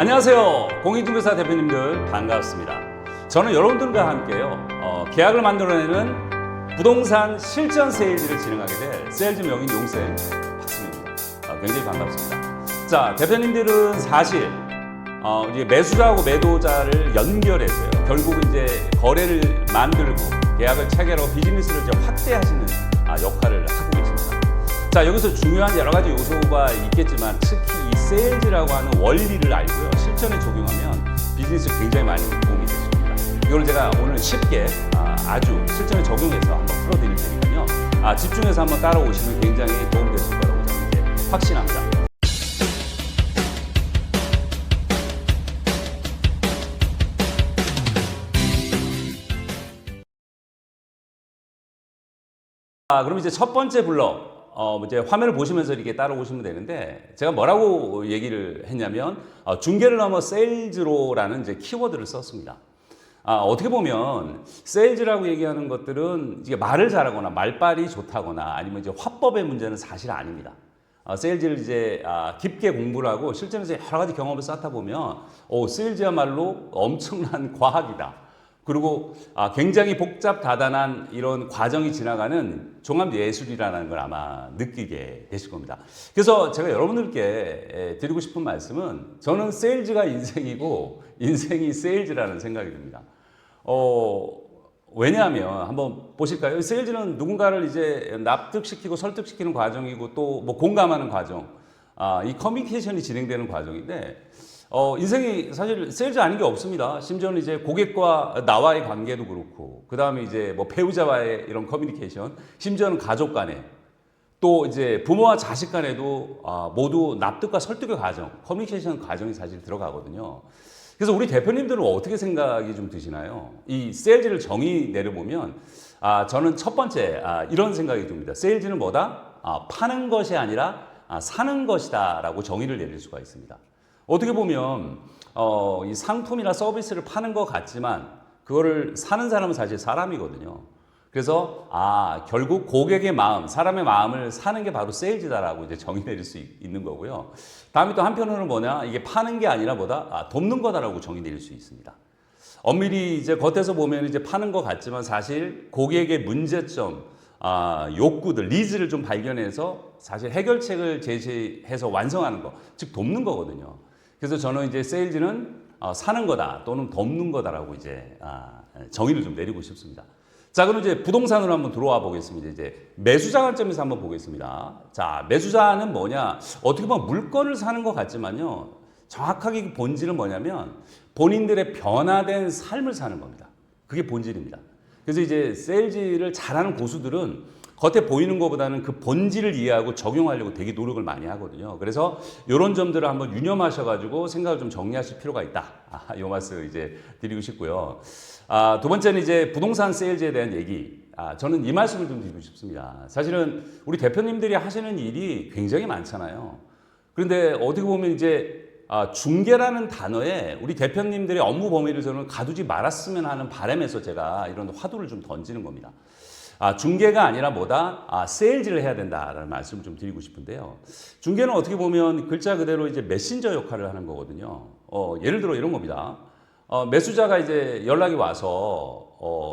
안녕하세요. 공인중개사 대표님들 반갑습니다. 저는 여러분들과 함께요. 계약을 만들어내는 부동산 실전 세일즈를 진행하게 될 세일즈 명인 용생 박승입니다. 굉장히 반갑습니다. 자, 대표님들은 사실 이제 매수자하고 매도자를 연결해서요. 결국 이제 거래를 만들고 계약을 체결하고 비즈니스를 이제 확대하시는 역할을 하고 계십니다. 자, 여기서 중요한 여러 가지 요소가 있겠지만 특히 이 세일즈라고 하는 원리를 알고요. 실전에 적용하면 비즈니스 굉장히 많이 도움이 되십니다. 이걸 제가 오늘 쉽게 아주 실전에 적용해서 한번 풀어드릴 테니까요. 집중해서 한번 따라오시면 굉장히 도움이 되실 거라고 저는 이제 확신합니다. 그럼 이제 첫 번째 블럭, 이제 화면을 보시면서 이렇게 따라오시면 되는데, 제가 뭐라고 얘기를 했냐면, 중개를 넘어 세일즈로라는 이제 키워드를 썼습니다. 어떻게 보면, 세일즈라고 얘기하는 것들은 이게 말을 잘하거나 말빨이 좋다거나 아니면 이제 화법의 문제는 사실 아닙니다. 세일즈를 이제 깊게 공부를 하고 실전에서 여러 가지 경험을 쌓다 보면, 세일즈야말로 엄청난 과학이다. 그리고 굉장히 복잡 다단한 이런 과정이 지나가는 종합 예술이라는 걸 아마 느끼게 되실 겁니다. 그래서 제가 여러분들께 드리고 싶은 말씀은 저는 세일즈가 인생이고 인생이 세일즈라는 생각이 듭니다. 왜냐하면 한번 보실까요? 세일즈는 누군가를 이제 납득시키고 설득시키는 과정이고 또 뭐 공감하는 과정, 이 커뮤니케이션이 진행되는 과정인데 인생이 사실 세일즈 아닌 게 없습니다. 심지어는 이제 고객과 나와의 관계도 그렇고, 그 다음에 이제 뭐 배우자와의 이런 커뮤니케이션, 심지어는 가족 간에, 또 이제 부모와 자식 간에도 모두 납득과 설득의 과정, 커뮤니케이션 과정이 사실 들어가거든요. 그래서 우리 대표님들은 어떻게 생각이 좀 드시나요? 이 세일즈를 정의 내려보면, 저는 첫 번째, 이런 생각이 듭니다. 세일즈는 뭐다? 파는 것이 아니라 사는 것이다 라고 정의를 내릴 수가 있습니다. 어떻게 보면 이 상품이나 서비스를 파는 것 같지만 그거를 사는 사람은 사실 사람이거든요. 그래서 결국 고객의 마음, 사람의 마음을 사는 게 바로 세일즈다라고 이제 정의 내릴 수 있는 거고요. 다음에 또 한편으로는 뭐냐, 이게 파는 게 아니라 뭐다, 돕는 거다라고 정의 내릴 수 있습니다. 엄밀히 이제 겉에서 보면 이제 파는 것 같지만 사실 고객의 문제점, 욕구들, 니즈를 좀 발견해서 사실 해결책을 제시해서 완성하는 거, 즉 돕는 거거든요. 그래서 저는 이제 세일즈는 사는 거다 또는 돕는 거다라고 이제 정의를 좀 내리고 싶습니다. 자, 그럼 이제 부동산으로 한번 들어와 보겠습니다. 이제 매수자 관점에서 한번 보겠습니다. 자, 매수자는 뭐냐? 어떻게 보면 물건을 사는 것 같지만요. 정확하게 그 본질은 뭐냐면 본인들의 변화된 삶을 사는 겁니다. 그게 본질입니다. 그래서 이제 세일즈를 잘하는 고수들은 겉에 보이는 것보다는 그 본질을 이해하고 적용하려고 되게 노력을 많이 하거든요. 그래서 이런 점들을 한번 유념하셔가지고 생각을 좀 정리하실 필요가 있다. 이 말씀을 이제 드리고 싶고요. 두 번째는 이제 부동산 세일즈에 대한 얘기. 저는 이 말씀을 좀 드리고 싶습니다. 사실은 우리 대표님들이 하시는 일이 굉장히 많잖아요. 그런데 어떻게 보면 이제 중개라는 단어에 우리 대표님들의 업무 범위를 저는 가두지 말았으면 하는 바람에서 제가 이런 화두를 좀 던지는 겁니다. 중개가 아니라 뭐다? 세일즈를 해야 된다라는 말씀을 좀 드리고 싶은데요. 중개는 어떻게 보면 글자 그대로 이제 메신저 역할을 하는 거거든요. 예를 들어 이런 겁니다. 매수자가 이제 연락이 와서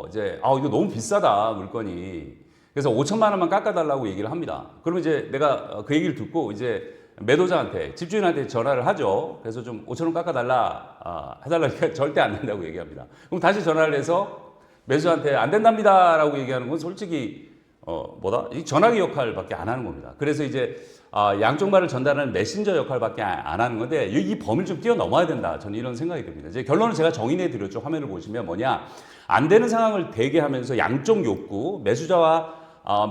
이제 이거 너무 비싸다 물건이. 그래서 5천만 원만 깎아달라고 얘기를 합니다. 그러면 이제 내가 그 얘기를 듣고 이제 매도자한테, 집주인한테 전화를 하죠. 그래서 좀 5천 원 깎아달라, 해달라니까 절대 안 된다고 얘기합니다. 그럼 다시 전화를 해서 매수자한테 안 된답니다 라고 얘기하는 건 솔직히 이 전화기 역할밖에 안 하는 겁니다. 그래서 이제 양쪽 말을 전달하는 메신저 역할밖에 안 하는 건데 이 범위를 좀 뛰어넘어야 된다. 저는 이런 생각이 듭니다. 이제 결론은 제가 정의해 드렸죠. 화면을 보시면 뭐냐, 안 되는 상황을 되게 하면서 양쪽 욕구, 매수자와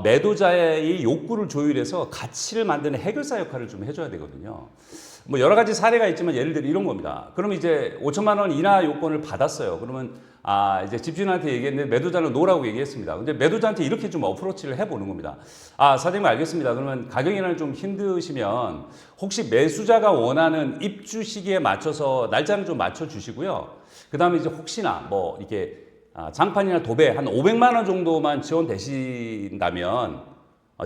매도자의 욕구를 조율해서 가치를 만드는 해결사 역할을 좀 해줘야 되거든요. 뭐 여러 가지 사례가 있지만 예를 들어 이런 겁니다. 그러면 이제 5천만 원 이하 요건을 받았어요. 그러면 이제 집주인한테 얘기했는데 매도자는 노라고 얘기했습니다. 근데 매도자한테 이렇게 좀 어프로치를 해보는 겁니다. 사장님 알겠습니다. 그러면 가격이나 좀 힘드시면 혹시 매수자가 원하는 입주 시기에 맞춰서 날짜는 좀 맞춰주시고요. 그 다음에 이제 혹시나 뭐 이렇게 장판이나 도배 한 500만 원 정도만 지원되신다면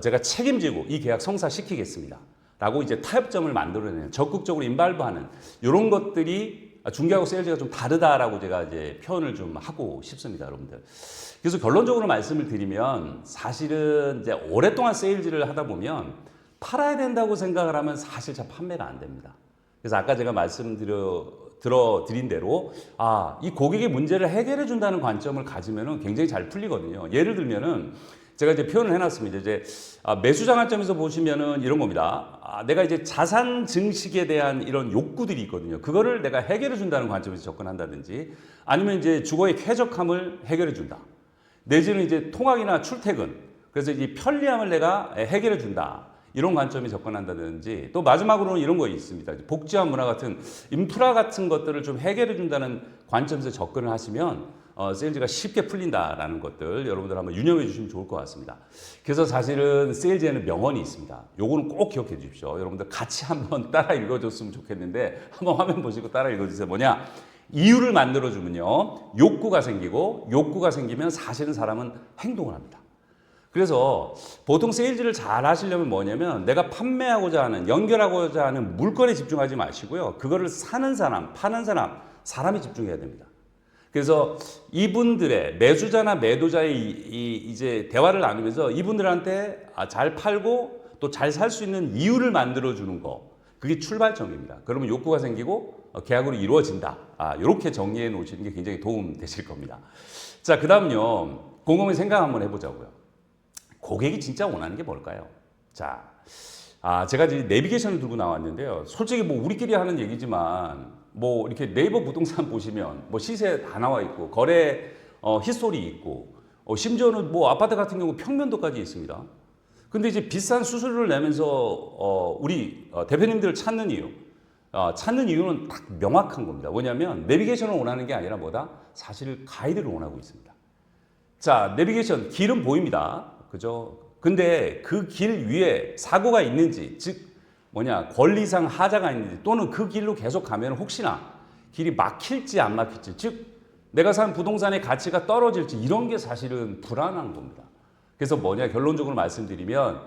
제가 책임지고 이 계약 성사시키겠습니다. 라고 이제 타협점을 만들어내는 적극적으로 인발브하는 이런 것들이 중개하고 세일즈가 좀 다르다라고 제가 이제 표현을 좀 하고 싶습니다, 여러분들. 그래서 결론적으로 말씀을 드리면 사실은 이제 오랫동안 세일즈를 하다 보면 팔아야 된다고 생각을 하면 사실 잘 판매가 안 됩니다. 그래서 아까 제가 드린 대로 이 고객의 문제를 해결해 준다는 관점을 가지면은 굉장히 잘 풀리거든요. 예를 들면은 제가 이제 표현을 해놨습니다. 이제 매수자 관점에서 보시면은 이런 겁니다. 내가 이제 자산 증식에 대한 이런 욕구들이 있거든요. 그거를 내가 해결해 준다는 관점에서 접근한다든지 아니면 이제 주거의 쾌적함을 해결해 준다. 내지는 이제 통학이나 출퇴근, 그래서 이 편리함을 내가 해결해 준다. 이런 관점이 접근한다든지 또 마지막으로는 이런 거 있습니다. 복지와 문화 같은 인프라 같은 것들을 좀 해결해 준다는 관점에서 접근을 하시면 세일즈가 쉽게 풀린다라는 것들 여러분들 한번 유념해 주시면 좋을 것 같습니다. 그래서 사실은 세일즈에는 명언이 있습니다. 요거는 꼭 기억해 주십시오. 여러분들 같이 한번 따라 읽어줬으면 좋겠는데 한번 화면 보시고 따라 읽어주세요. 뭐냐? 이유를 만들어주면요 욕구가 생기고 욕구가 생기면 사실은 사람은 행동을 합니다. 그래서 보통 세일즈를 잘 하시려면 뭐냐면 내가 판매하고자 하는 연결하고자 하는 물건에 집중하지 마시고요. 그거를 사는 사람, 파는 사람, 사람이 집중해야 됩니다. 그래서 이분들의 매수자나 매도자의 이제 대화를 나누면서 이분들한테 잘 팔고 또 잘 살 수 있는 이유를 만들어 주는 거. 그게 출발점입니다. 그러면 욕구가 생기고 계약으로 이루어진다. 이렇게 정리해 놓으시는 게 굉장히 도움 되실 겁니다. 자, 그다음요. 곰곰이 생각 한번 해보자고요. 고객이 진짜 원하는 게 뭘까요? 자, 제가 이제 내비게이션을 들고 나왔는데요. 솔직히 뭐 우리끼리 하는 얘기지만 뭐 이렇게 네이버 부동산 보시면 뭐 시세 다 나와 있고 거래 히스토리 있고 심지어는 뭐 아파트 같은 경우 평면도까지 있습니다. 근데 이제 비싼 수수료를 내면서 우리 대표님들을 찾는 이유는 딱 명확한 겁니다. 뭐냐면 내비게이션을 원하는 게 아니라 뭐다? 사실 가이드를 원하고 있습니다. 자, 내비게이션 길은 보입니다. 그죠? 근데 그 길 위에 사고가 있는지, 즉 권리상 하자가 있는지 또는 그 길로 계속 가면 혹시나 길이 막힐지 안 막힐지, 즉 내가 산 부동산의 가치가 떨어질지 이런 게 사실은 불안한 겁니다. 그래서 결론적으로 말씀드리면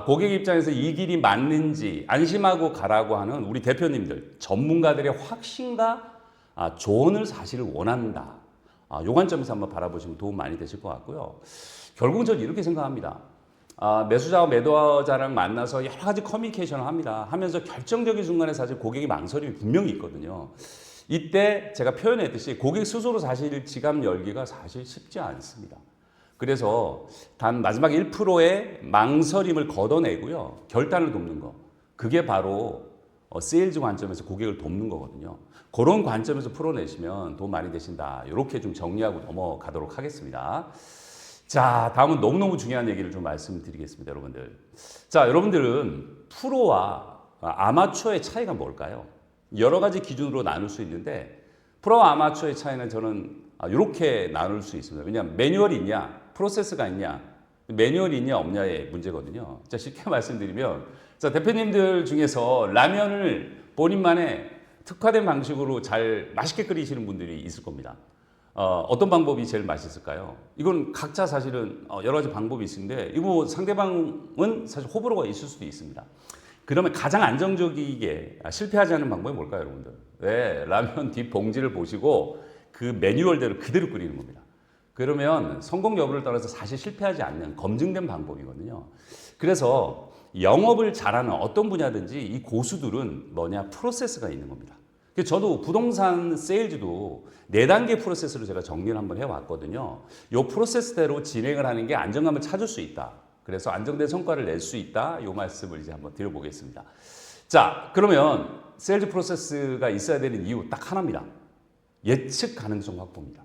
고객 입장에서 이 길이 맞는지 안심하고 가라고 하는 우리 대표님들, 전문가들의 확신과 조언을 사실 원한다. 요 관점에서 한번 바라보시면 도움 많이 되실 것 같고요. 결국은 저는 이렇게 생각합니다. 매수자와 매도자랑 만나서 여러 가지 커뮤니케이션을 합니다. 하면서 결정적인 순간에 사실 고객이 망설임이 분명히 있거든요. 이때 제가 표현했듯이 고객 스스로 사실 지갑 열기가 사실 쉽지 않습니다. 그래서 단 마지막 1%의 망설임을 걷어내고요. 결단을 돕는 거. 그게 바로 세일즈 관점에서 고객을 돕는 거거든요. 그런 관점에서 풀어내시면 도움 많이 되신다. 이렇게 좀 정리하고 넘어가도록 하겠습니다. 자, 다음은 너무너무 중요한 얘기를 좀 말씀드리겠습니다, 여러분들. 자, 여러분들은 프로와 아마추어의 차이가 뭘까요? 여러 가지 기준으로 나눌 수 있는데 프로와 아마추어의 차이는 저는 이렇게 나눌 수 있습니다. 왜냐하면 매뉴얼이 있냐, 프로세스가 있냐, 매뉴얼이 있냐 없냐의 문제거든요. 자, 쉽게 말씀드리면 자, 대표님들 중에서 라면을 본인만의 특화된 방식으로 잘 맛있게 끓이시는 분들이 있을 겁니다. 어떤 방법이 제일 맛있을까요? 이건 각자 사실은 여러 가지 방법이 있는데 이거 상대방은 사실 호불호가 있을 수도 있습니다. 그러면 가장 안정적이게 실패하지 않는 방법이 뭘까요, 여러분들? 네, 라면 뒷 봉지를 보시고 그 매뉴얼대로 그대로 끓이는 겁니다. 그러면 성공 여부를 떠나서 사실 실패하지 않는 검증된 방법이거든요. 그래서 영업을 잘하는 어떤 분야든지 이 고수들은 프로세스가 있는 겁니다. 저도 부동산 세일즈도 4단계 프로세스로 제가 정리를 한번 해왔거든요. 이 프로세스대로 진행을 하는 게 안정감을 찾을 수 있다. 그래서 안정된 성과를 낼 수 있다. 이 말씀을 이제 한번 드려보겠습니다. 자, 그러면 세일즈 프로세스가 있어야 되는 이유 딱 하나입니다. 예측 가능성 확보입니다.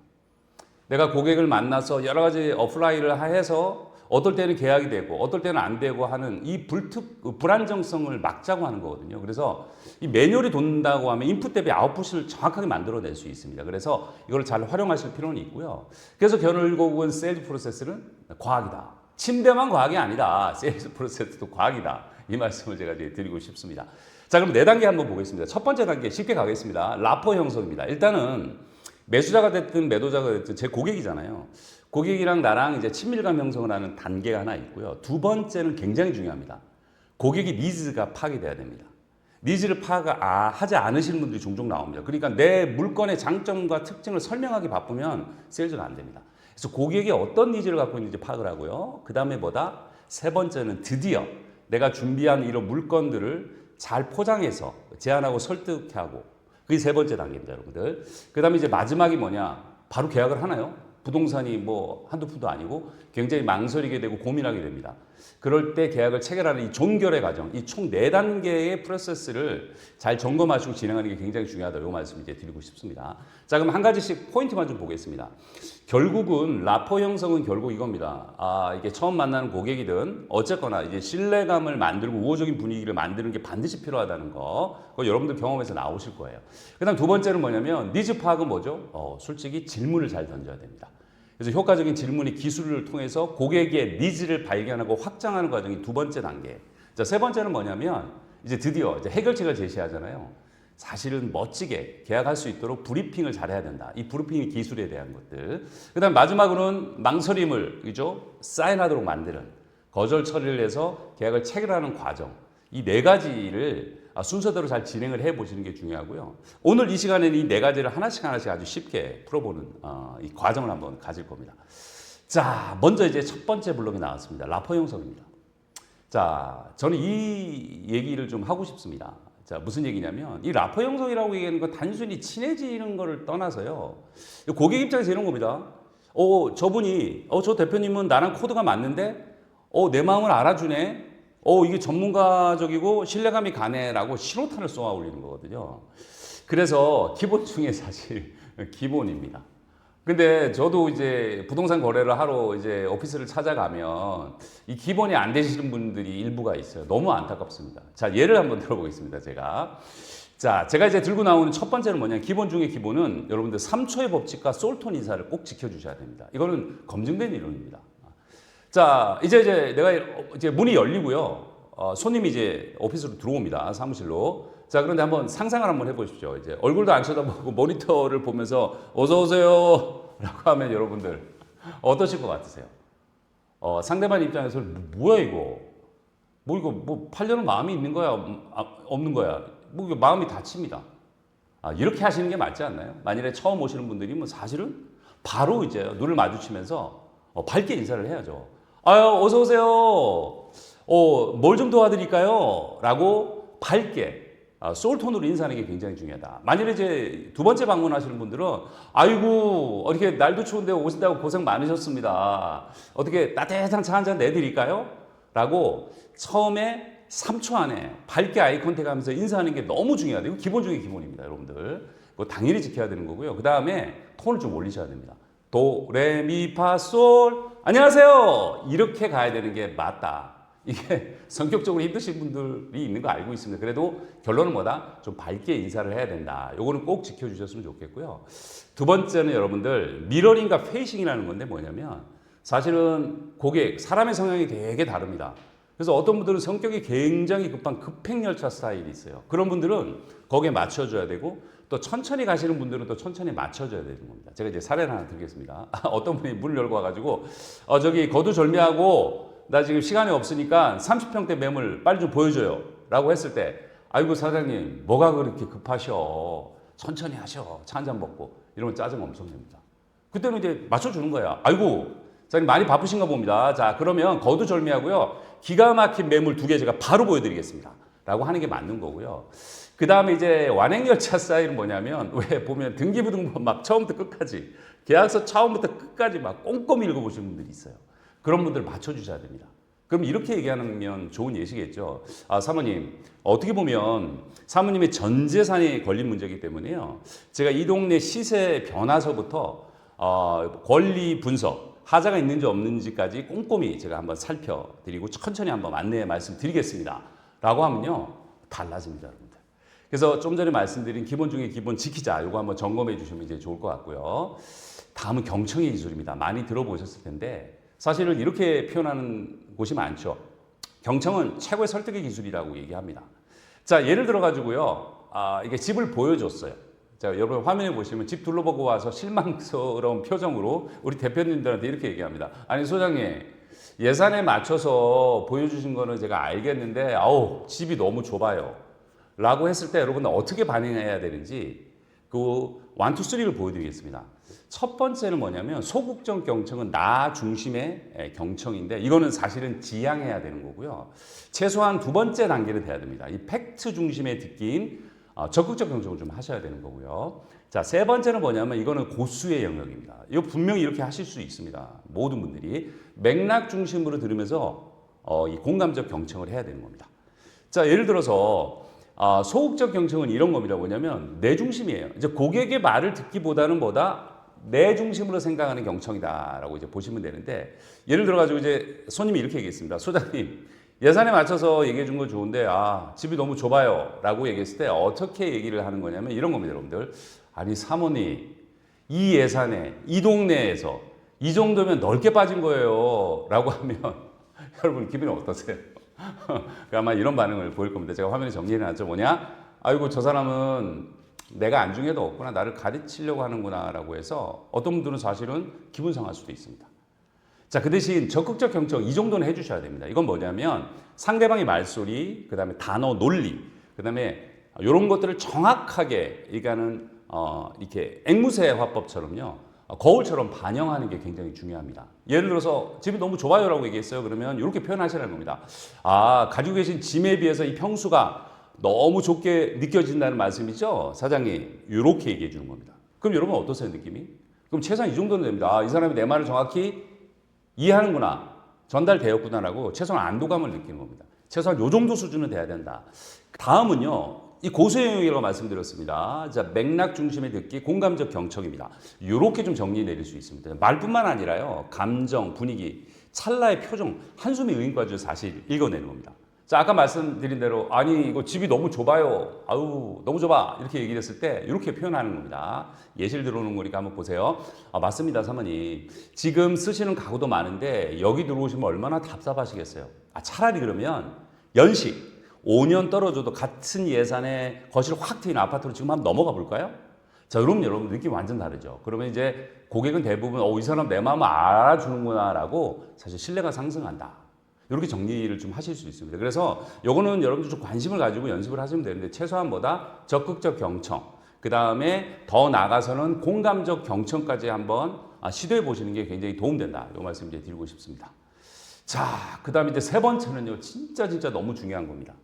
내가 고객을 만나서 여러 가지 어플라이를 해서 어떨 때는 계약이 되고 어떨 때는 안 되고 하는 이 불안정성을 막자고 하는 거거든요. 그래서 이 매뉴얼이 돈다고 하면 인풋 대비 아웃풋을 정확하게 만들어낼 수 있습니다. 그래서 이걸 잘 활용하실 필요는 있고요. 그래서 결국은 세일즈 프로세스는 과학이다. 침대만 과학이 아니다. 세일즈 프로세스도 과학이다. 이 말씀을 제가 드리고 싶습니다. 자, 그럼 4단계 한번 보겠습니다. 첫 번째 단계 쉽게 가겠습니다. 라포 형성입니다. 일단은 매수자가 됐든 매도자가 됐든 제 고객이잖아요. 고객이랑 나랑 이제 친밀감 형성을 하는 단계가 하나 있고요. 두 번째는 굉장히 중요합니다. 고객의 니즈가 파악이 돼야 됩니다. 니즈를 파악하지 않으시는 분들이 종종 나옵니다. 그러니까 내 물건의 장점과 특징을 설명하기 바쁘면 세일즈가 안 됩니다. 그래서 고객이 어떤 니즈를 갖고 있는지 파악을 하고요. 그 다음에 뭐다? 세 번째는 드디어 내가 준비한 이런 물건들을 잘 포장해서 제안하고 설득하고, 그게 세 번째 단계입니다, 여러분들. 그 다음에 이제 마지막이 뭐냐? 바로 계약을 하나요? 부동산이 뭐 한두 푼도 아니고 굉장히 망설이게 되고 고민하게 됩니다. 그럴 때 계약을 체결하는 이 종결의 과정, 이 총 4단계의 프로세스를 잘 점검하시고 진행하는 게 굉장히 중요하다. 이 말씀 이제 드리고 싶습니다. 자, 그럼 한 가지씩 포인트만 좀 보겠습니다. 결국은 라포 형성은 결국 이겁니다. 이게 처음 만나는 고객이든 어쨌거나 이제 신뢰감을 만들고 우호적인 분위기를 만드는 게 반드시 필요하다는 거. 그거 여러분들 경험에서 나오실 거예요. 그 다음 두 번째는 뭐냐면 니즈 파악은 뭐죠? 솔직히 질문을 잘 던져야 됩니다. 그래서 효과적인 질문의 기술을 통해서 고객의 니즈를 발견하고 확장하는 과정이 두 번째 단계. 자, 세 번째는 뭐냐면 이제 드디어 이제 해결책을 제시하잖아요. 사실은 멋지게 계약할 수 있도록 브리핑을 잘해야 된다. 이 브리핑 기술에 대한 것들. 그다음 마지막으로는 망설임을 그죠? 사인하도록 만드는 거절 처리를 해서 계약을 체결하는 과정. 이 네 가지를 순서대로 잘 진행을 해 보시는 게 중요하고요. 오늘 이 시간에는 이 네 가지를 하나씩 아주 쉽게 풀어보는 이 과정을 한번 가질 겁니다. 자, 먼저 이제 첫 번째 블록이 나왔습니다. 라포 형성입니다. 자, 저는 이 얘기를 좀 하고 싶습니다. 자, 무슨 얘기냐면 이 라포 형성이라고 얘기하는 건 단순히 친해지는 거를 떠나서요. 고객 입장에서 이런 겁니다. 저분이 저 대표님은 나랑 코드가 맞는데 내 마음을 알아주네. 이게 전문가적이고 신뢰감이 가네라고 신호탄을 쏘아 올리는 거거든요. 그래서 기본 중에 사실 기본입니다. 근데 저도 이제 부동산 거래를 하러 이제 오피스를 찾아가면 이 기본이 안 되시는 분들이 일부가 있어요. 너무 안타깝습니다. 자, 예를 한번 들어보겠습니다, 제가. 자, 제가 이제 들고 나오는 첫 번째는 뭐냐. 기본 중에 기본은 여러분들 3초의 법칙과 솔톤 인사를 꼭 지켜주셔야 됩니다. 이거는 검증된 이론입니다. 자, 이제 내가 이제 문이 열리고요. 손님이 이제 오피스로 들어옵니다. 사무실로. 자, 그런데 한번 상상을 한번 해보십시오. 이제 얼굴도 안 쳐다보고 모니터를 보면서 어서 오세요 라고 하면 여러분들 어떠실 것 같으세요? 상대방 입장에서는 뭐야 이거? 이거 팔려는 마음이 있는 거야? 없는 거야? 이거 마음이 다칩니다. 이렇게 하시는 게 맞지 않나요? 만일에 처음 오시는 분들이 사실은 바로 이제 눈을 마주치면서 밝게 인사를 해야죠. 어서 오세요. 뭘 좀 도와드릴까요? 라고 밝게 소울톤으로 인사하는 게 굉장히 중요하다. 만일에 이제 두 번째 방문하시는 분들은 아이고 이렇게 날도 추운데 오신다고 고생 많으셨습니다. 어떻게 따뜻한 차 한 잔 내드릴까요? 라고 처음에 3초 안에 밝게 아이 컨택 하면서 인사하는 게 너무 중요하다. 이거 기본 중에 기본입니다, 여러분들. 이거 당연히 지켜야 되는 거고요. 그 다음에 톤을 좀 올리셔야 됩니다. 도, 레, 미, 파, 솔. 안녕하세요. 이렇게 가야 되는 게 맞다. 이게 성격적으로 힘드신 분들이 있는 거 알고 있습니다. 그래도 결론은 뭐다? 좀 밝게 인사를 해야 된다. 요거는 꼭 지켜주셨으면 좋겠고요. 두 번째는 여러분들 미러링과 페이싱이라는 건데 뭐냐면 사실은 고객, 사람의 성향이 되게 다릅니다. 그래서 어떤 분들은 성격이 굉장히 급한 급행열차 스타일이 있어요. 그런 분들은 거기에 맞춰줘야 되고 또 천천히 가시는 분들은 또 천천히 맞춰줘야 되는 겁니다. 제가 이제 사례를 하나 드리겠습니다. 어떤 분이 문을 열고 와가지고 저기 거두절미하고 나 지금 시간이 없으니까 30평대 매물 빨리 좀 보여줘요 라고 했을 때 아이고 사장님 뭐가 그렇게 급하셔, 천천히 하셔, 차 한잔 먹고, 이러면 짜증 엄청 냅니다. 그때는 이제 맞춰주는 거야. 아이고 사장님 많이 바쁘신가 봅니다. 자, 그러면 거두절미하고요 기가 막힌 매물 2개 제가 바로 보여드리겠습니다 라고 하는 게 맞는 거고요. 그 다음에 이제 완행열차 스타일은 뭐냐면 왜 보면 등기부등본 막 처음부터 끝까지 계약서 처음부터 끝까지 막 꼼꼼히 읽어보시는 분들이 있어요. 그런 분들 맞춰주셔야 됩니다. 그럼 이렇게 얘기하면 좋은 예시겠죠. 사모님, 어떻게 보면 사모님의 전 재산이 걸린 문제이기 때문에요. 제가 이 동네 시세 변화서부터 권리 분석, 하자가 있는지 없는지까지 꼼꼼히 제가 한번 살펴드리고 천천히 한번 안내 말씀드리겠습니다. 라고 하면요. 달라집니다, 여러분들. 그래서 좀 전에 말씀드린 기본 중에 기본 지키자. 이거 한번 점검해 주시면 이제 좋을 것 같고요. 다음은 경청의 기술입니다. 많이 들어보셨을 텐데 사실은 이렇게 표현하는 곳이 많죠. 경청은 최고의 설득의 기술이라고 얘기합니다. 자, 예를 들어 가지고요. 이게 집을 보여줬어요. 자, 여러분 화면에 보시면 집 둘러보고 와서 실망스러운 표정으로 우리 대표님들한테 이렇게 얘기합니다. 아니 소장님, 예산에 맞춰서 보여주신 거는 제가 알겠는데, 아우, 집이 너무 좁아요. 라고 했을 때 여러분 어떻게 반응해야 되는지 그 1, 2, 3를 보여드리겠습니다. 첫 번째는 뭐냐면 소극적 경청은 나 중심의 경청인데 이거는 사실은 지향해야 되는 거고요. 최소한 두 번째 단계는 돼야 됩니다. 이 팩트 중심의 듣기인 적극적 경청을 좀 하셔야 되는 거고요. 자, 세 번째는 뭐냐면 이거는 고수의 영역입니다. 이거 분명히 이렇게 하실 수 있습니다. 모든 분들이 맥락 중심으로 들으면서 이 공감적 경청을 해야 되는 겁니다. 자, 예를 들어서 소극적 경청은 이런 겁니다. 뭐냐면 내 중심이에요. 이제 고객의 말을 듣기보다는 뭐다? 내 중심으로 생각하는 경청이다라고 이제 보시면 되는데 예를 들어 가지고 이제 손님이 이렇게 얘기했습니다. 소장님, 예산에 맞춰서 얘기해 준 거 좋은데 집이 너무 좁아요라고 얘기했을 때 어떻게 얘기를 하는 거냐면 이런 겁니다, 여러분들. 아니 사모님, 이 예산에 이 동네에서 이 정도면 넓게 빠진 거예요라고 하면 여러분 기분이 어떠세요? 아마 이런 반응을 보일 겁니다. 제가 화면에 정리해 놨죠. 뭐냐? 아이고 저 사람은 내가 안중에도 없구나. 나를 가르치려고 하는구나 라고 해서 어떤 분들은 사실은 기분 상할 수도 있습니다. 자, 그 대신 적극적 경청 이 정도는 해주셔야 됩니다. 이건 뭐냐면 상대방의 말소리, 그 다음에 단어 논리, 그 다음에 이런 것들을 정확하게 이렇게 앵무새 화법처럼요. 거울처럼 반영하는 게 굉장히 중요합니다. 예를 들어서 집이 너무 좁아요 라고 얘기했어요. 그러면 이렇게 표현하시라는 겁니다. 가지고 계신 짐에 비해서 이 평수가 너무 좁게 느껴진다는 말씀이죠. 사장님 이렇게 얘기해 주는 겁니다. 그럼 여러분 어떠세요 느낌이? 그럼 최소한 이 정도는 됩니다. 이 사람이 내 말을 정확히 이해하는구나, 전달되었구나라고 최소한 안도감을 느끼는 겁니다. 최소한 이 정도 수준은 돼야 된다. 다음은요. 이 고수의 영역이라고 말씀드렸습니다. 자, 맥락 중심의 듣기, 공감적 경청입니다. 이렇게 좀 정리 내릴 수 있습니다. 말뿐만 아니라요. 감정, 분위기, 찰나의 표정, 한숨의 의인까지 사실 읽어내는 겁니다. 자, 아까 말씀드린 대로 아니 이거 집이 너무 좁아요. 아우 너무 좁아. 이렇게 얘기를 했을 때 이렇게 표현하는 겁니다. 예시를 들어오는 거니까 한번 보세요. 맞습니다 사모님. 지금 쓰시는 가구도 많은데 여기 들어오시면 얼마나 답답하시겠어요. 차라리 그러면 연식 5년 떨어져도 같은 예산에 거실 확 트인 아파트로 지금 한번 넘어가 볼까요? 자, 여러분 느낌 완전 다르죠. 그러면 이제 고객은 대부분 이 사람 내 마음을 알아주는구나라고 사실 신뢰가 상승한다. 이렇게 정리를 좀 하실 수 있습니다. 그래서 요거는 여러분들 좀 관심을 가지고 연습을 하시면 되는데 최소한 뭐다? 적극적 경청. 그 다음에 더 나아가서는 공감적 경청까지 한번 시도해 보시는 게 굉장히 도움된다. 이 말씀 이제 드리고 싶습니다. 자, 그 다음에 이제 세 번째는요. 진짜 너무 중요한 겁니다.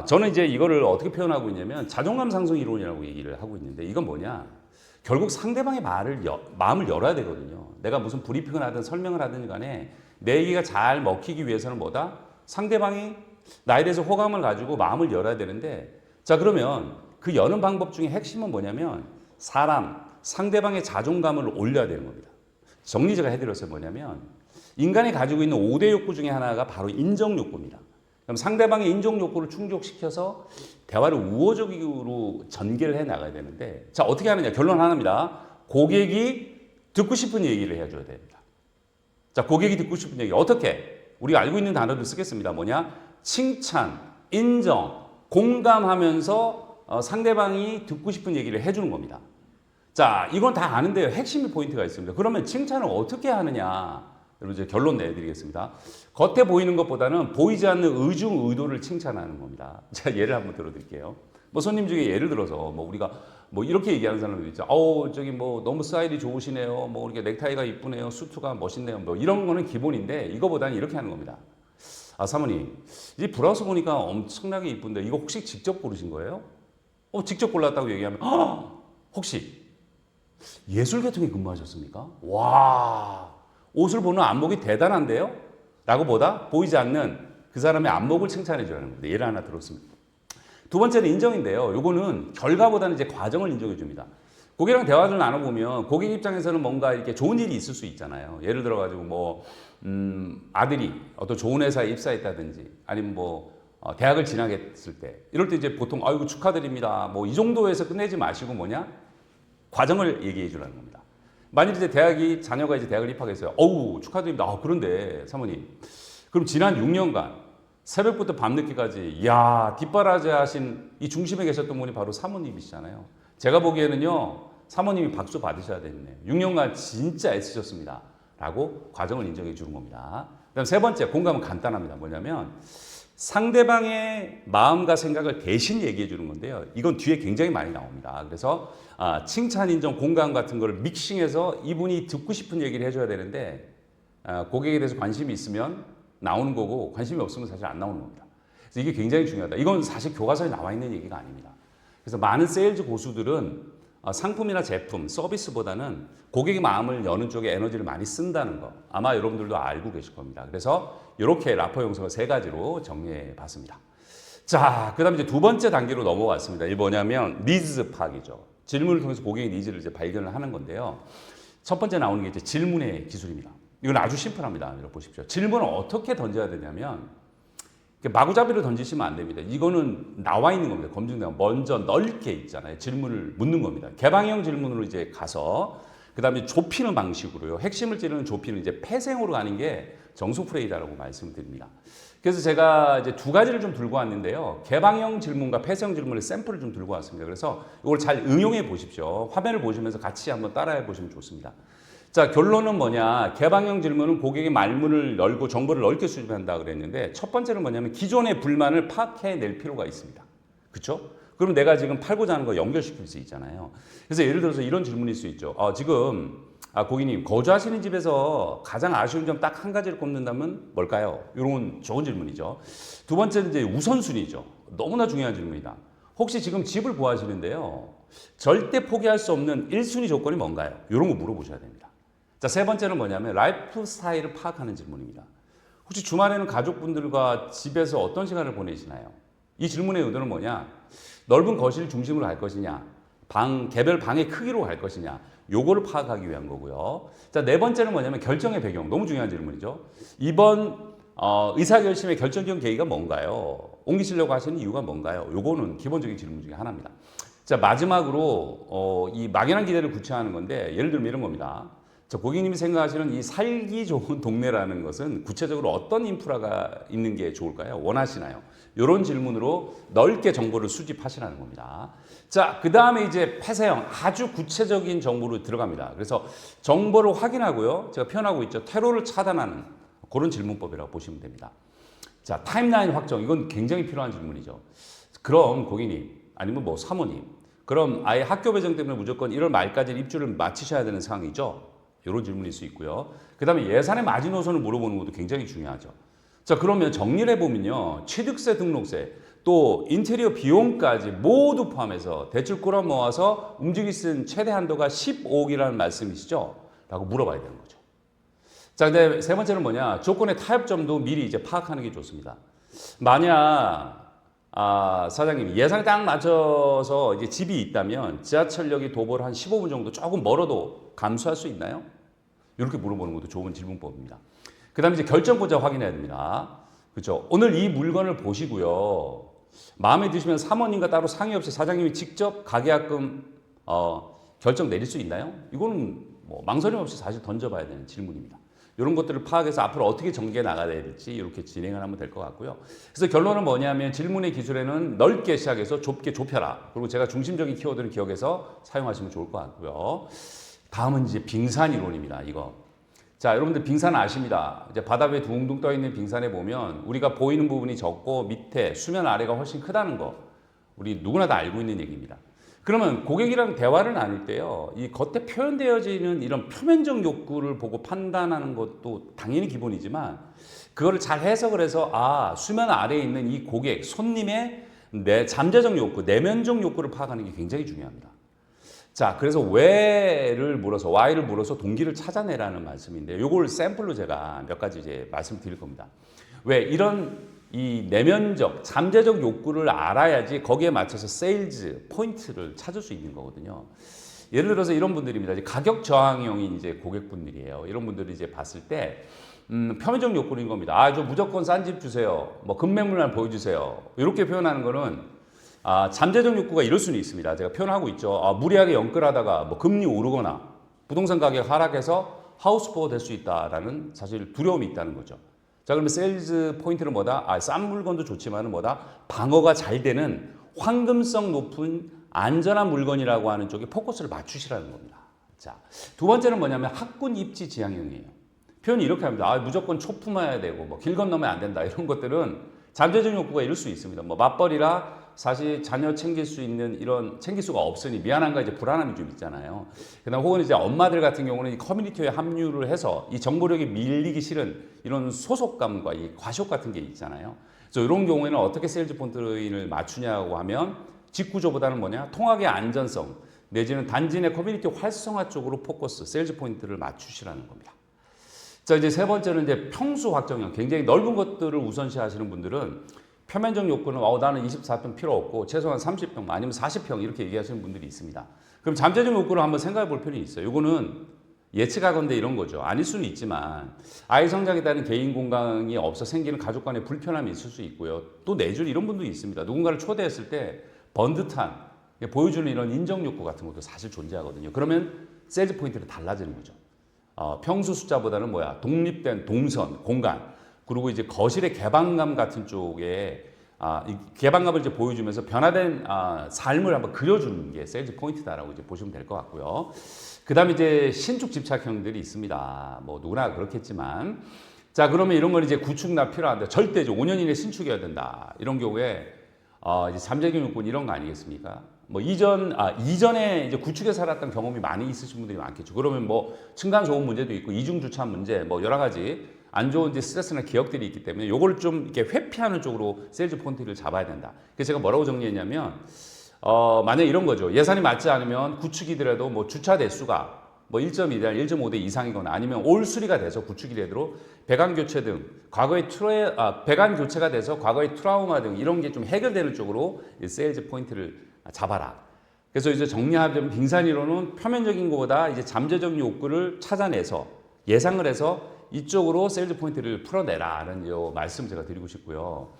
저는 이제 이거를 어떻게 표현하고 있냐면 자존감 상승 이론이라고 얘기를 하고 있는데 이건 뭐냐? 결국 상대방의 마음을 열어야 되거든요. 내가 무슨 브리핑을 하든 설명을 하든 간에 내 얘기가 잘 먹히기 위해서는 뭐다? 상대방이 나에 대해서 호감을 가지고 마음을 열어야 되는데 자, 그러면 그 여는 방법 중에 핵심은 뭐냐면 상대방의 자존감을 올려야 되는 겁니다. 정리 제가 해드렸어요. 뭐냐면 인간이 가지고 있는 5대 욕구 중에 하나가 바로 인정 욕구입니다. 그럼 상대방의 인정 욕구를 충족시켜서 대화를 우호적으로 전개를 해 나가야 되는데 자, 어떻게 하느냐? 결론 하나입니다. 고객이 듣고 싶은 얘기를 해줘야 됩니다. 자, 고객이 듣고 싶은 얘기 어떻게? 우리가 알고 있는 단어를 쓰겠습니다. 뭐냐? 칭찬, 인정, 공감하면서 상대방이 듣고 싶은 얘기를 해주는 겁니다. 자, 이건 다 아는데요. 핵심의 포인트가 있습니다. 그러면 칭찬을 어떻게 하느냐? 여러분 이제 결론 내드리겠습니다. 겉에 보이는 것보다는 보이지 않는 의중 의도를 칭찬하는 겁니다. 제가 예를 한번 들어드릴게요. 손님 중에 예를 들어서 우리가 이렇게 얘기하는 사람들 있죠. 저기 너무 스타일이 좋으시네요. 이렇게 넥타이가 이쁘네요. 수트가 멋있네요. 이런 거는 기본인데 이거보다는 이렇게 하는 겁니다. 사모님, 이 브라우스 보니까 엄청나게 이쁜데 이거 혹시 직접 고르신 거예요? 직접 골랐다고 얘기하면 혹시 예술계통에 근무하셨습니까? 와, 옷을 보는 안목이 대단한데요? 라고 보이지 않는 그 사람의 안목을 칭찬해 주라는 겁니다. 예를 하나 들었습니다. 두 번째는 인정인데요. 요거는 결과보다는 이제 과정을 인정해 줍니다. 고객이랑 대화를 나눠보면 고객 입장에서는 뭔가 이렇게 좋은 일이 있을 수 있잖아요. 예를 들어가지고 아들이 어떤 좋은 회사에 입사했다든지 아니면 대학을 진학했을 때 이럴 때 이제 보통 아이고 축하드립니다. 이 정도에서 끝내지 마시고 과정을 얘기해 주라는 겁니다. 만일 이제 자녀가 이제 대학을 입학했어요. 어우, 축하드립니다. 그런데 사모님, 그럼 지난 6년간 새벽부터 밤늦게까지 뒷바라지 하신 이 중심에 계셨던 분이 바로 사모님이시잖아요. 제가 보기에는요. 사모님이 박수 받으셔야 되겠네요. 6년간 진짜 애쓰셨습니다. 라고 과정을 인정해 주는 겁니다. 그다음 세 번째, 공감은 간단합니다. 뭐냐면 상대방의 마음과 생각을 대신 얘기해 주는 건데요. 이건 뒤에 굉장히 많이 나옵니다. 그래서 칭찬, 인정, 공감 같은 거를 믹싱해서 이분이 듣고 싶은 얘기를 해줘야 되는데 고객에 대해서 관심이 있으면 나오는 거고 관심이 없으면 사실 안 나오는 겁니다. 그래서 이게 굉장히 중요하다. 이건 사실 교과서에 나와 있는 얘기가 아닙니다. 그래서 많은 세일즈 고수들은 상품이나 제품, 서비스보다는 고객의 마음을 여는 쪽에 에너지를 많이 쓴다는 거 아마 여러분들도 알고 계실 겁니다. 그래서 이렇게 라포 용서를 세 가지로 정리해 봤습니다. 자, 그 다음에 이제 두 번째 단계로 넘어왔습니다. 이게 뭐냐면 니즈 파악이죠. 질문을 통해서 고객의 니즈를 이제 발견을 하는 건데요. 첫 번째 나오는 게 이제 질문의 기술입니다. 이건 아주 심플합니다. 여러분 보십시오. 질문을 어떻게 던져야 되냐면 마구잡이로 던지시면 안 됩니다. 이거는 나와 있는 겁니다. 검증되면 먼저 넓게 있잖아요. 질문을 묻는 겁니다. 개방형 질문으로 이제 가서 그 다음에 좁히는 방식으로요. 핵심을 찌르는 좁히는 이제 폐생으로 가는 게 정수 프레이다라고 말씀드립니다. 그래서 제가 이제 두 가지를 좀 들고 왔는데요. 개방형 질문과 폐쇄형 질문의 샘플을 좀 들고 왔습니다. 그래서 이걸 잘 응용해 보십시오. 화면을 보시면서 같이 한번 따라해 보시면 좋습니다. 자, 결론은 뭐냐. 개방형 질문은 고객의 말문을 열고 정보를 넓게 수집한다 그랬는데 첫 번째는 뭐냐면 기존의 불만을 파악해낼 필요가 있습니다. 그렇죠? 그럼 내가 지금 팔고자 하는 거 연결시킬 수 있잖아요. 그래서 예를 들어서 이런 질문일 수 있죠. 지금 고객님 거주하시는 집에서 가장 아쉬운 점 딱 한 가지를 꼽는다면 뭘까요? 이런 좋은 질문이죠. 두 번째는 이제 우선순위죠. 너무나 중요한 질문이다. 혹시 지금 집을 구하시는데요. 절대 포기할 수 없는 1순위 조건이 뭔가요? 이런 거 물어보셔야 됩니다. 자, 세 번째는 뭐냐면 라이프 스타일을 파악하는 질문입니다. 혹시 주말에는 가족분들과 집에서 어떤 시간을 보내시나요? 이 질문의 의도는 뭐냐? 넓은 거실 중심으로 갈 것이냐? 개별 방의 크기로 갈 것이냐? 요거를 파악하기 위한 거고요. 자, 네 번째는 뭐냐면 결정의 배경. 너무 중요한 질문이죠. 이번 의사결심의 결정적인 계기가 뭔가요? 옮기시려고 하시는 이유가 뭔가요? 요거는 기본적인 질문 중에 하나입니다. 자, 마지막으로 이 막연한 기대를 구체화하는 건데 예를 들면 이런 겁니다. 자, 고객님이 생각하시는 이 살기 좋은 동네라는 것은 구체적으로 어떤 인프라가 있는 게 좋을까요? 원하시나요? 이런 질문으로 넓게 정보를 수집하시라는 겁니다. 자, 그 다음에 이제 폐쇄형 아주 구체적인 정보로 들어갑니다. 그래서 정보를 확인하고요. 제가 표현하고 있죠. 테러를 차단하는 그런 질문법이라고 보시면 됩니다. 자, 타임라인 확정. 이건 굉장히 필요한 질문이죠. 그럼 고객님 아니면 뭐 사모님 그럼 아예 학교 배정 때문에 무조건 1월 말까지 입주를 마치셔야 되는 상황이죠. 이런 질문일 수 있고요. 그 다음에 예산의 마지노선을 물어보는 것도 굉장히 중요하죠. 자, 그러면 정리를 해보면요. 취득세, 등록세, 또 인테리어 비용까지 모두 포함해서 대출 끌어 모아서 움직일 수 있는 최대 한도가 15억이라는 말씀이시죠? 라고 물어봐야 되는 거죠. 자, 근데 세 번째는 뭐냐? 조건의 타협점도 미리 이제 파악하는 게 좋습니다. 만약 사장님 예산에 딱 맞춰서 이제 집이 있다면 지하철역이 도보를 한 15분 정도 조금 멀어도 감수할 수 있나요? 이렇게 물어보는 것도 좋은 질문법입니다. 그 다음에 이제 결정권자 확인해야 됩니다. 그렇죠? 오늘 이 물건을 보시고요. 마음에 드시면 사모님과 따로 상의 없이 사장님이 직접 가계약금 결정 내릴 수 있나요? 이거는 뭐 망설임 없이 사실 던져봐야 되는 질문입니다. 이런 것들을 파악해서 앞으로 어떻게 전개해 나가야 될지 이렇게 진행을 하면 될 것 같고요. 그래서 결론은 뭐냐면 질문의 기술에는 넓게 시작해서 좁게 좁혀라. 그리고 제가 중심적인 키워드를 기억해서 사용하시면 좋을 것 같고요. 다음은 이제 빙산 이론입니다. 이거. 자, 여러분들 빙산 아십니다. 이제 바다 위에 둥둥 떠 있는 빙산에 보면 우리가 보이는 부분이 적고 밑에 수면 아래가 훨씬 크다는 거. 우리 누구나 다 알고 있는 얘기입니다. 그러면 고객이랑 대화를 나눌 때요, 이 겉에 표현되어지는 이런 표면적 욕구를 보고 판단하는 것도 당연히 기본이지만, 그거를 잘 해석을 해서, 수면 아래에 있는 이 고객, 손님의 잠재적 욕구, 내면적 욕구를 파악하는 게 굉장히 중요합니다. 자, 그래서 why를 물어서 동기를 찾아내라는 말씀인데, 요걸 샘플로 제가 몇 가지 이제 말씀드릴 겁니다. 왜 이런 이 내면적, 잠재적 욕구를 알아야지 거기에 맞춰서 세일즈 포인트를 찾을 수 있는 거거든요. 예를 들어서 이런 분들입니다. 이제 가격 저항형인 이제 고객분들이에요. 이런 분들이 이제 봤을 때, 표면적 욕구인 겁니다. 저 무조건 싼 집 주세요. 뭐 급매물만 보여주세요. 이렇게 표현하는 거는, 잠재적 욕구가 이럴 수는 있습니다. 제가 표현하고 있죠. 무리하게 연끌하다가 뭐 금리 오르거나 부동산 가격 하락해서 하우스포어 될 수 있다라는 사실 두려움이 있다는 거죠. 자, 그러면 세일즈 포인트는 뭐다? 싼 물건도 좋지만은 뭐다? 방어가 잘 되는 황금성 높은 안전한 물건이라고 하는 쪽에 포커스를 맞추시라는 겁니다. 자, 두 번째는 뭐냐면 학군 입지 지향형이에요. 표현이 이렇게 합니다. 아, 무조건 초품해야 되고 뭐 길 건너면 안 된다. 이런 것들은 잠재적 욕구가 이럴 수 있습니다. 뭐 맞벌이라 사실 자녀 챙길 수 있는 이런 챙길 수가 없으니 미안한가 이제 불안함이 좀 있잖아요. 그다음 혹은 이제 엄마들 같은 경우는 이 커뮤니티에 합류를 해서 이 정보력이 밀리기 싫은 이런 소속감과 이 과쇼 같은 게 있잖아요. 그래서 이런 경우에는 어떻게 세일즈 포인트를 맞추냐고 하면 직구조보다는 뭐냐 통학의 안전성 내지는 단지 내 커뮤니티 활성화 쪽으로 포커스 세일즈 포인트를 맞추시라는 겁니다. 자, 이제 세 번째는 이제 평수 확정형. 굉장히 넓은 것들을 우선시 하시는 분들은 표면적 욕구는 나는 24평 필요 없고 최소한 30평 아니면 40평 이렇게 얘기하시는 분들이 있습니다. 그럼 잠재적 욕구를 한번 생각해 볼 필요는 있어요. 이거는 예측하건대 이런 거죠. 아닐 수는 있지만 아이 성장에 따른 개인 공간이 없어 생기는 가족 간의 불편함이 있을 수 있고요. 또 내줄 이런 분도 있습니다. 누군가를 초대했을 때 번듯한 보여주는 이런 인정 욕구 같은 것도 사실 존재하거든요. 그러면 세일즈 포인트는 달라지는 거죠. 평수 숫자보다는 독립된 동선, 공간, 그리고 이제 거실의 개방감 같은 쪽에 이 개방감을 이제 보여주면서 변화된 삶을 한번 그려주는 게 세일즈 포인트다라고 이제 보시면 될 것 같고요. 그다음에 이제 신축 집착형들이 있습니다. 뭐 누구나 그렇겠지만, 자 그러면 이런 건 이제 구축나 필요한데 절대 5년 이내 신축이어야 된다. 이런 경우에 이제 잠재적 욕구 이런 거 아니겠습니까? 뭐 이전에 이제 구축에 살았던 경험이 많이 있으신 분들이 많겠죠. 그러면 뭐 층간 소음 문제도 있고 이중 주차 문제, 뭐 여러 가지 안 좋은 이제 스트레스나 기억들이 있기 때문에 요걸 좀 이렇게 회피하는 쪽으로 세일즈 포인트를 잡아야 된다. 그래서 제가 뭐라고 정리했냐면 만약 이런 거죠. 예산이 맞지 않으면 구축이더라도 뭐 주차 대수가 뭐 1.2대 1.5대 이상이거나 아니면 올 수리가 돼서 구축이 되도록 배관 교체 등 과거의 배관 교체가 돼서 과거의 트라우마 등 이런 게 좀 해결되는 쪽으로 세일즈 포인트를 잡아라. 그래서 이제 정리하자면 빙산이론은 표면적인 것보다 이제 잠재적 욕구를 찾아내서 예상을 해서 이쪽으로 세일즈 포인트를 풀어내라는 요 말씀 제가 드리고 싶고요.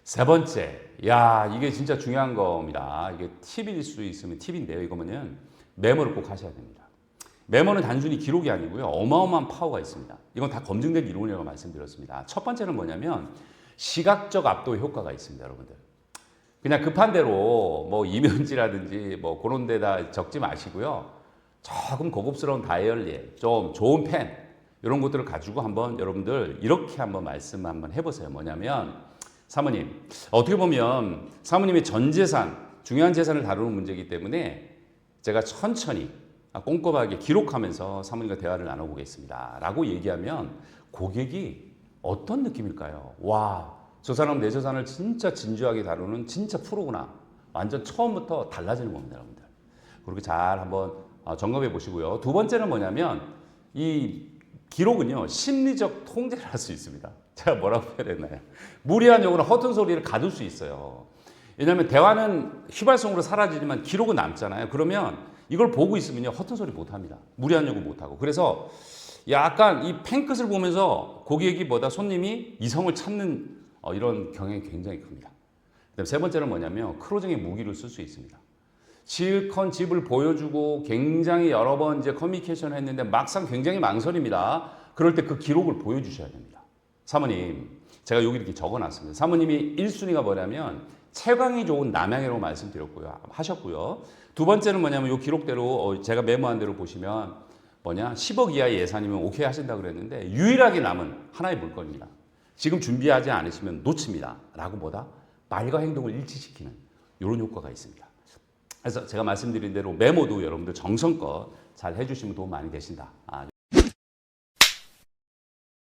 세 번째, 이게 진짜 중요한 겁니다. 이게 팁일 수도 있으면 팁인데요. 이거면은 메모를 꼭 하셔야 됩니다. 메모는 단순히 기록이 아니고요. 어마어마한 파워가 있습니다. 이건 다 검증된 이론이라고 말씀드렸습니다. 첫 번째는 뭐냐면 시각적 압도 효과가 있습니다, 여러분들. 그냥 급한 대로 뭐 이면지라든지 뭐 그런 데다 적지 마시고요. 조금 고급스러운 다이어리, 좀 좋은 펜 이런 것들을 가지고 한번 여러분들 이렇게 한번 말씀 한번 해보세요. 뭐냐면 사모님 어떻게 보면 사모님의 전 재산, 중요한 재산을 다루는 문제이기 때문에 제가 천천히 꼼꼼하게 기록하면서 사모님과 대화를 나눠보겠습니다. 라고 얘기하면 고객이 어떤 느낌일까요? 와, 저 사람 내 재산을 진짜 진지하게 다루는 진짜 프로구나. 완전 처음부터 달라지는 겁니다, 여러분들. 그렇게 잘 한번 점검해 보시고요. 두 번째는 뭐냐면 이 기록은요, 심리적 통제를 할 수 있습니다. 제가 뭐라고 해야 되나요? 무리한 요구나 허튼 소리를 가둘 수 있어요. 왜냐하면 대화는 휘발성으로 사라지지만 기록은 남잖아요. 그러면 이걸 보고 있으면요, 허튼 소리 못 합니다. 무리한 요구 못 하고. 그래서 약간 이 펜끝을 보면서 고객이 손님이 이성을 찾는 이런 경향이 굉장히 큽니다. 그다음 세 번째는 뭐냐면 크로징의 무기를 쓸 수 있습니다. 실컷 집을 보여주고 굉장히 여러 번 이제 커뮤니케이션을 했는데 막상 굉장히 망설입니다. 그럴 때 그 기록을 보여주셔야 됩니다. 사모님, 제가 여기 이렇게 적어놨습니다. 사모님이 1순위가 뭐냐면 채광이 좋은 남양이라고 말씀드렸고요. 하셨고요. 두 번째는 뭐냐면 이 기록대로 제가 메모한 대로 보시면 10억 이하의 예산이면 오케이 하신다고 그랬는데 유일하게 남은 하나의 물건입니다. 지금 준비하지 않으시면 놓칩니다. 라고 말과 행동을 일치시키는 이런 효과가 있습니다. 그래서 제가 말씀드린 대로 메모도 여러분들 정성껏 잘 해주시면 도움 많이 되신다.